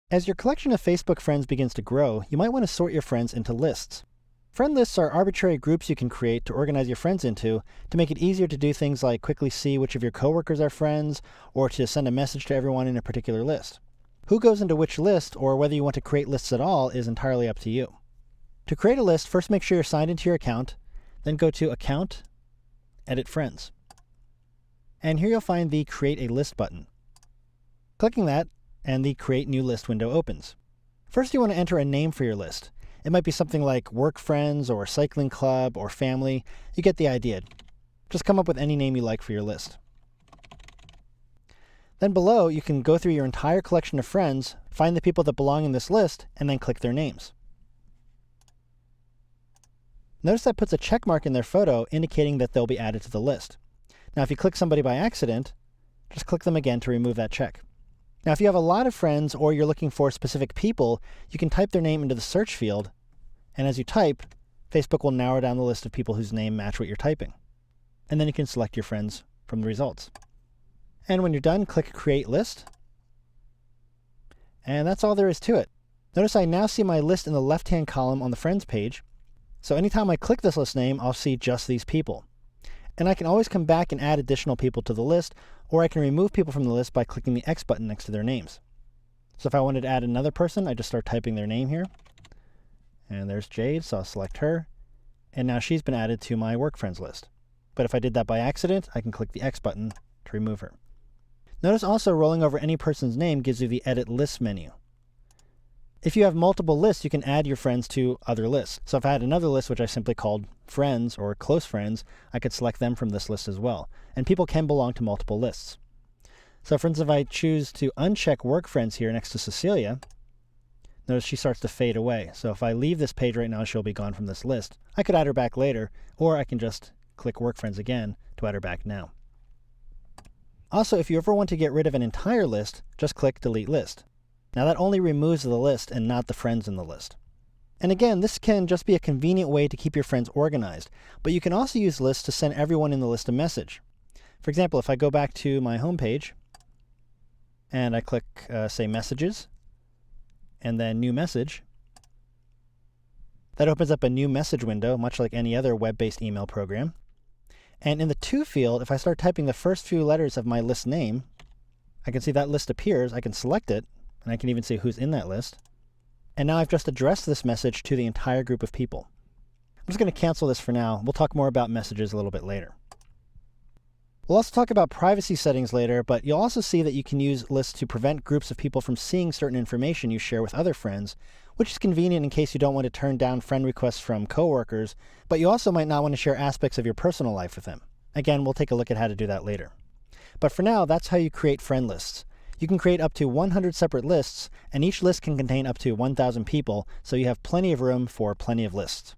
As your collection of Facebook friends begins to grow, you might want to sort your friends into lists. Friend lists are arbitrary groups you can create to organize your friends into to make it easier to do things like quickly see which of your coworkers are friends or to send a message to everyone in a particular list. Who goes into which list or whether you want to create lists at all is entirely up to you. To create a list, first make sure you're signed into your account, then go to Account, Edit Friends. And here you'll find the Create a List button. Clicking that, and the Create New List window opens. First you want to enter a name for your list. It might be something like work friends or cycling club or family. You get the idea. Just come up with any name you like for your list. Then below, you can go through your entire collection of friends, find the people that belong in this list, and then click their names. Notice that puts a check mark in their photo indicating that they'll be added to the list. Now if you click somebody by accident, just click them again to remove that check. Now if you have a lot of friends or you're looking for specific people, you can type their name into the search field, and as you type, Facebook will narrow down the list of people whose name match what you're typing. And then you can select your friends from the results. And when you're done, click Create List. And that's all there is to it. Notice I now see my list in the left-hand column on the Friends page. So anytime I click this list name, I'll see just these people. And I can always come back and add additional people to the list, or I can remove people from the list by clicking the X button next to their names. So if I wanted to add another person, I just start typing their name here. And there's Jade, so I'll select her. And now she's been added to my work friends list. But if I did that by accident, I can click the X button to remove her. Notice also rolling over any person's name gives you the Edit Lists menu. If you have multiple lists, you can add your friends to other lists. So if I had another list which I simply called Friends or Close Friends, I could select them from this list as well. And people can belong to multiple lists. So for instance, if I choose to uncheck Work Friends here next to Cecilia, notice she starts to fade away. So if I leave this page right now, she'll be gone from this list. I could add her back later, or I can just click Work Friends again to add her back now. Also, if you ever want to get rid of an entire list, just click Delete List. Now that only removes the list and not the friends in the list. And again, this can just be a convenient way to keep your friends organized, but you can also use lists to send everyone in the list a message. For example, if I go back to my home page and I click, say, Messages, and then New Message, that opens up a new message window, much like any other web-based email program. And in the To field, if I start typing the first few letters of my list name, I can see that list appears, I can select it, and I can even see who's in that list. And now I've just addressed this message to the entire group of people. I'm just going to cancel this for now. We'll talk more about messages a little bit later. We'll also talk about privacy settings later, but you'll also see that you can use lists to prevent groups of people from seeing certain information you share with other friends, which is convenient in case you don't want to turn down friend requests from coworkers, but you also might not want to share aspects of your personal life with them. Again, we'll take a look at how to do that later. But for now, that's how you create friend lists. You can create up to 100 separate lists, and each list can contain up to 1,000 people, so you have plenty of room for plenty of lists.